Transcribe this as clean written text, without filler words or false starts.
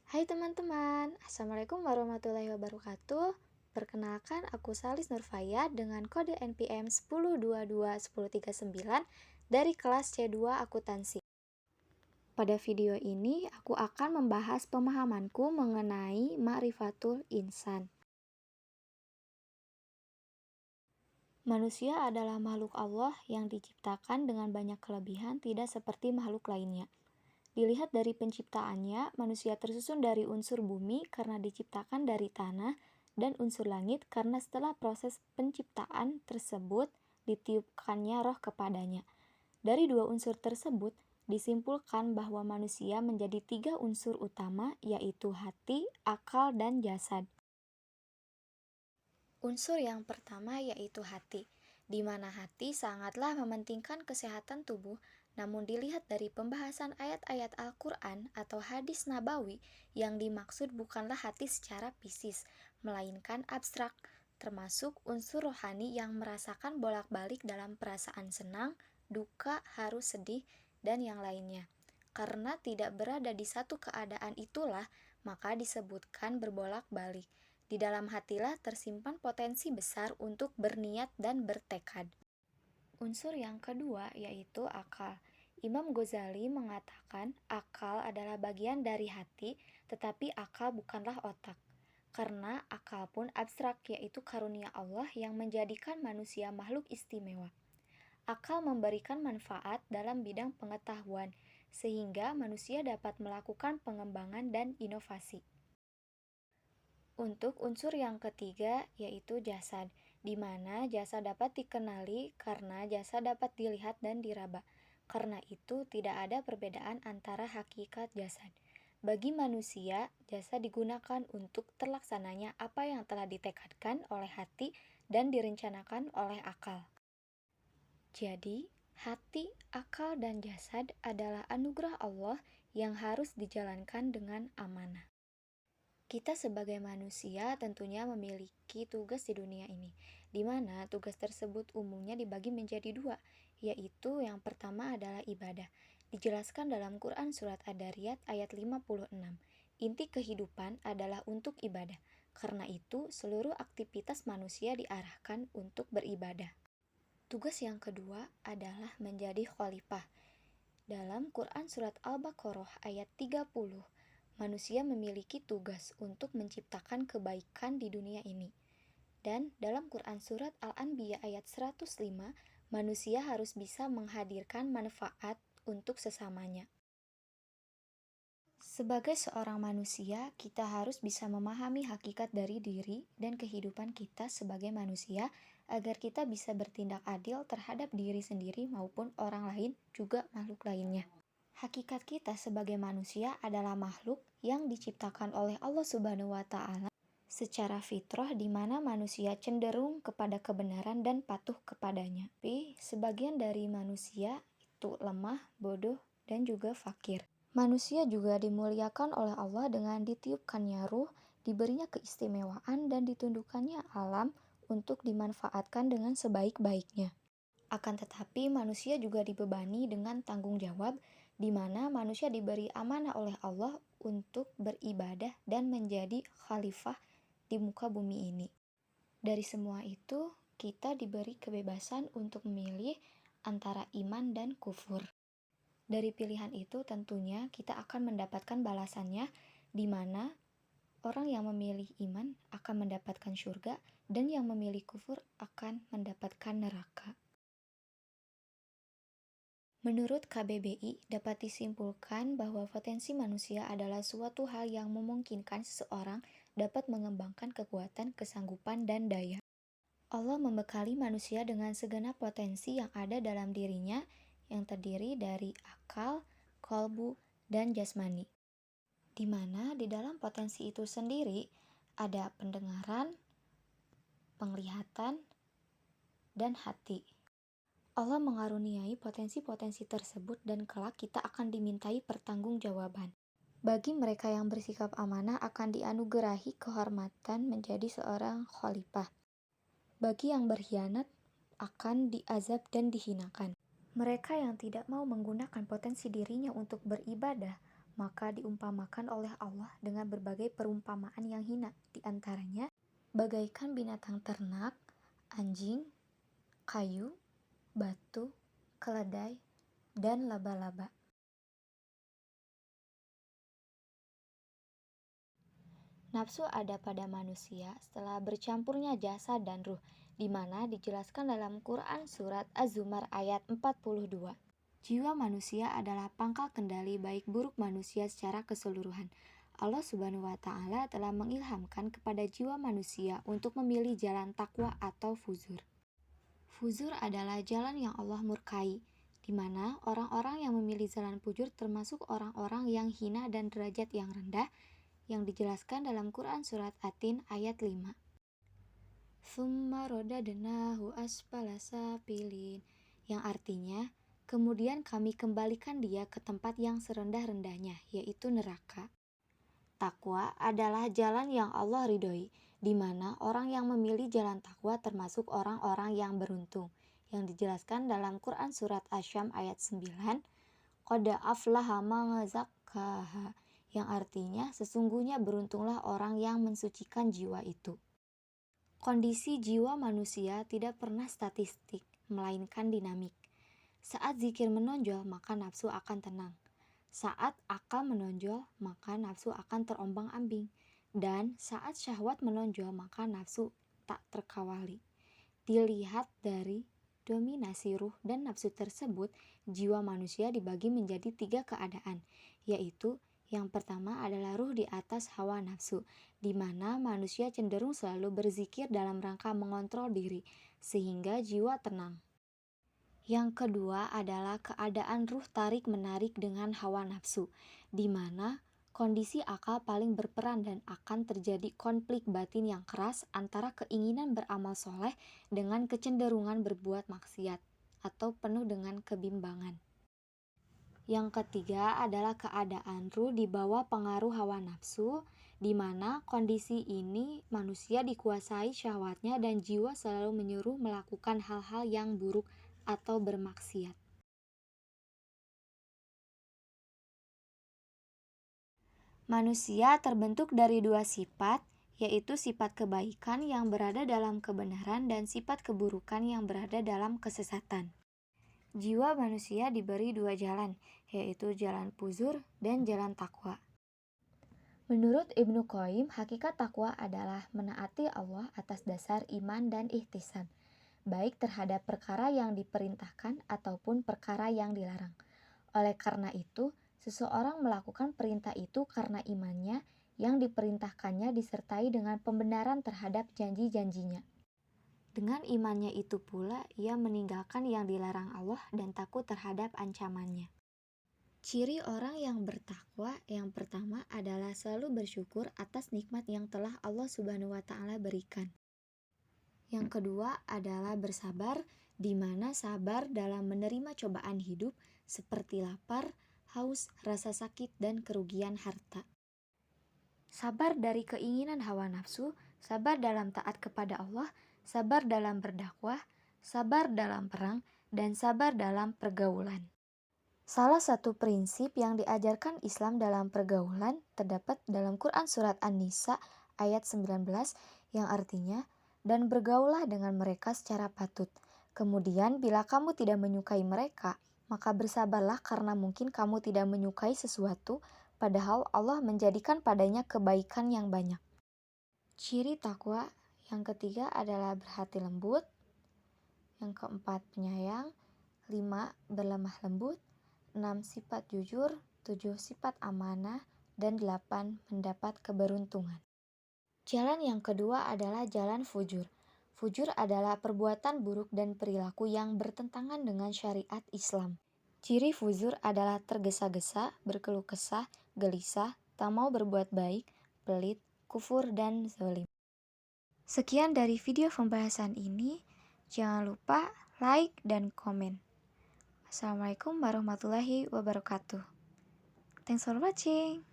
Hai teman-teman, Assalamualaikum warahmatullahi wabarakatuh. Perkenalkan, aku Salis Nurfaya dengan kode NPM 10221039 dari kelas C2 Akuntansi. Pada video ini, aku akan membahas pemahamanku mengenai Ma'rifatul Insan. Manusia adalah makhluk Allah yang diciptakan dengan banyak kelebihan, tidak seperti makhluk lainnya. Dilihat dari penciptaannya, manusia tersusun dari unsur bumi karena diciptakan dari tanah dan unsur langit karena setelah proses penciptaan tersebut ditiupkannya roh kepadanya. Dari dua unsur tersebut, disimpulkan bahwa manusia menjadi tiga unsur utama, yaitu hati, akal, dan jasad. Unsur yang pertama yaitu hati, di mana hati sangatlah mementingkan kesehatan tubuh. Namun dilihat dari pembahasan ayat-ayat Al-Quran atau hadis nabawi, yang dimaksud bukanlah hati secara fisis, melainkan abstrak, termasuk unsur rohani yang merasakan bolak-balik dalam perasaan senang, duka, haru, sedih, dan yang lainnya. Karena tidak berada di satu keadaan itulah, maka disebutkan berbolak-balik. Di dalam hatilah tersimpan potensi besar untuk berniat dan bertekad. Unsur yang kedua yaitu akal. Imam Ghazali mengatakan akal adalah bagian dari hati, tetapi akal bukanlah otak. Karena akal pun abstrak, yaitu karunia Allah yang menjadikan manusia makhluk istimewa. Akal memberikan manfaat dalam bidang pengetahuan, sehingga manusia dapat melakukan pengembangan dan inovasi. Untuk unsur yang ketiga yaitu jasad, di mana jasad dapat dikenali karena jasad dapat dilihat dan diraba. Karena itu tidak ada perbedaan antara hakikat jasad. Bagi manusia, jasad digunakan untuk terlaksananya apa yang telah ditekadkan oleh hati dan direncanakan oleh akal. Jadi, hati, akal, dan jasad adalah anugerah Allah yang harus dijalankan dengan amanah. Kita sebagai manusia tentunya memiliki tugas di dunia ini, di mana tugas tersebut umumnya dibagi menjadi dua, yaitu yang pertama adalah ibadah. Dijelaskan dalam Quran Surat Ad-Dariyat ayat 56, inti kehidupan adalah untuk ibadah. Karena itu, seluruh aktivitas manusia diarahkan untuk beribadah. Tugas yang kedua adalah menjadi khalifah. Dalam Quran Surat Al-Baqarah ayat 30, manusia memiliki tugas untuk menciptakan kebaikan di dunia ini. Dan dalam Quran Surat Al-Anbiya ayat 105, manusia harus bisa menghadirkan manfaat untuk sesamanya. Sebagai seorang manusia, kita harus bisa memahami hakikat dari diri dan kehidupan kita sebagai manusia agar kita bisa bertindak adil terhadap diri sendiri maupun orang lain, juga makhluk lainnya. Hakikat kita sebagai manusia adalah makhluk yang diciptakan oleh Allah Subhanahu wa Ta'ala secara fitrah, di mana manusia cenderung kepada kebenaran dan patuh kepadanya. Tapi sebagian dari manusia itu lemah, bodoh, dan juga fakir. Manusia juga dimuliakan oleh Allah dengan ditiupkannya ruh, diberinya keistimewaan, dan ditundukkannya alam untuk dimanfaatkan dengan sebaik-baiknya. Akan tetapi manusia juga dibebani dengan tanggung jawab, di mana manusia diberi amanah oleh Allah untuk beribadah dan menjadi khalifah di muka bumi ini. Dari semua itu, kita diberi kebebasan untuk memilih antara iman dan kufur. Dari pilihan itu tentunya kita akan mendapatkan balasannya, di mana orang yang memilih iman akan mendapatkan surga dan yang memilih kufur akan mendapatkan neraka. Menurut KBBI, dapat disimpulkan bahwa potensi manusia adalah suatu hal yang memungkinkan seseorang dapat mengembangkan kekuatan, kesanggupan, dan daya. Allah membekali manusia dengan segenap potensi yang ada dalam dirinya, yang terdiri dari akal, kolbu, dan jasmani. Di mana di dalam potensi itu sendiri ada pendengaran, penglihatan, dan hati. Allah mengaruniai potensi-potensi tersebut dan kelak kita akan dimintai pertanggungjawaban. Bagi mereka yang bersikap amanah akan dianugerahi kehormatan menjadi seorang khalifah. Bagi yang berkhianat akan diazab dan dihinakan. Mereka yang tidak mau menggunakan potensi dirinya untuk beribadah, maka diumpamakan oleh Allah dengan berbagai perumpamaan yang hina, di antaranya bagaikan binatang ternak, anjing, kayu, batu, keledai, dan laba-laba. Nafsu ada pada manusia setelah bercampurnya jasad dan ruh, di mana dijelaskan dalam Quran surat Az-Zumar ayat 42. Jiwa manusia adalah pangkal kendali baik buruk manusia secara keseluruhan. Allah Subhanahu wa Ta'ala telah mengilhamkan kepada jiwa manusia untuk memilih jalan takwa atau fujur. Fujur adalah jalan yang Allah murkai, di mana orang-orang yang memilih jalan fujur termasuk orang-orang yang hina dan derajat yang rendah, yang dijelaskan dalam Quran surat At-Tin ayat 5. Tsumma rodadnahu asfala safilin, yang artinya, kemudian kami kembalikan dia ke tempat yang serendah-rendahnya, yaitu neraka. Takwa adalah jalan yang Allah ridhoi, di mana orang yang memilih jalan takwa termasuk orang-orang yang beruntung, yang dijelaskan dalam Quran surat Asy-Syams ayat 9. Qad aflaha man zakkaha, yang artinya sesungguhnya beruntunglah orang yang mensucikan jiwa itu. Kondisi jiwa manusia tidak pernah statistik, melainkan dinamik. Saat zikir menonjol, maka nafsu akan tenang. Saat akal menonjol, maka nafsu akan terombang-ambing. Dan saat syahwat menonjol, maka nafsu tak terkawali. Dilihat dari dominasi ruh dan nafsu tersebut, jiwa manusia dibagi menjadi 3 keadaan, yaitu yang pertama adalah ruh di atas hawa nafsu, di mana manusia cenderung selalu berzikir dalam rangka mengontrol diri, sehingga jiwa tenang. Yang kedua adalah keadaan ruh tarik-menarik dengan hawa nafsu, di mana kondisi akal paling berperan dan akan terjadi konflik batin yang keras antara keinginan beramal soleh dengan kecenderungan berbuat maksiat, atau penuh dengan kebimbangan. Yang ketiga adalah keadaan ruh di bawah pengaruh hawa nafsu, di mana kondisi ini manusia dikuasai syahwatnya dan jiwa selalu menyuruh melakukan hal-hal yang buruk atau bermaksiat. Manusia terbentuk dari 2 sifat, yaitu sifat kebaikan yang berada dalam kebenaran dan sifat keburukan yang berada dalam kesesatan. Jiwa manusia diberi 2 jalan, yaitu jalan fujur dan jalan takwa. Menurut Ibnu Qayyim, hakikat takwa adalah menaati Allah atas dasar iman dan ihtisan, baik terhadap perkara yang diperintahkan ataupun perkara yang dilarang. Oleh karena itu, seseorang melakukan perintah itu karena imannya yang diperintahkannya disertai dengan pembenaran terhadap janji-janjinya. Dengan imannya itu pula, ia meninggalkan yang dilarang Allah dan takut terhadap ancamannya. Ciri orang yang bertakwa yang pertama adalah selalu bersyukur atas nikmat yang telah Allah Subhanahu wa Ta'ala berikan. Yang kedua adalah bersabar, di mana sabar dalam menerima cobaan hidup seperti lapar, haus, rasa sakit, dan kerugian harta. Sabar dari keinginan hawa nafsu, sabar dalam taat kepada Allah, sabar dalam berdakwah, sabar dalam perang, dan sabar dalam pergaulan. Salah satu prinsip yang diajarkan Islam dalam pergaulan terdapat dalam Quran surat An-Nisa ayat 19 yang artinya, dan bergaulah dengan mereka secara patut. Kemudian bila kamu tidak menyukai mereka, maka bersabarlah karena mungkin kamu tidak menyukai sesuatu, padahal Allah menjadikan padanya kebaikan yang banyak. Ciri takwa yang ketiga adalah berhati lembut, yang keempat penyayang, 5 berlemah lembut, 6 sifat jujur, 7 sifat amanah, dan 8 mendapat keberuntungan. Jalan yang kedua adalah jalan fujur. Fujur adalah perbuatan buruk dan perilaku yang bertentangan dengan syariat Islam. Ciri fujur adalah tergesa-gesa, berkeluh kesah, gelisah, tak mau berbuat baik, pelit, kufur, dan zalim. Sekian dari video pembahasan ini. Jangan lupa like dan komen. Assalamualaikum warahmatullahi wabarakatuh. Thanks for watching.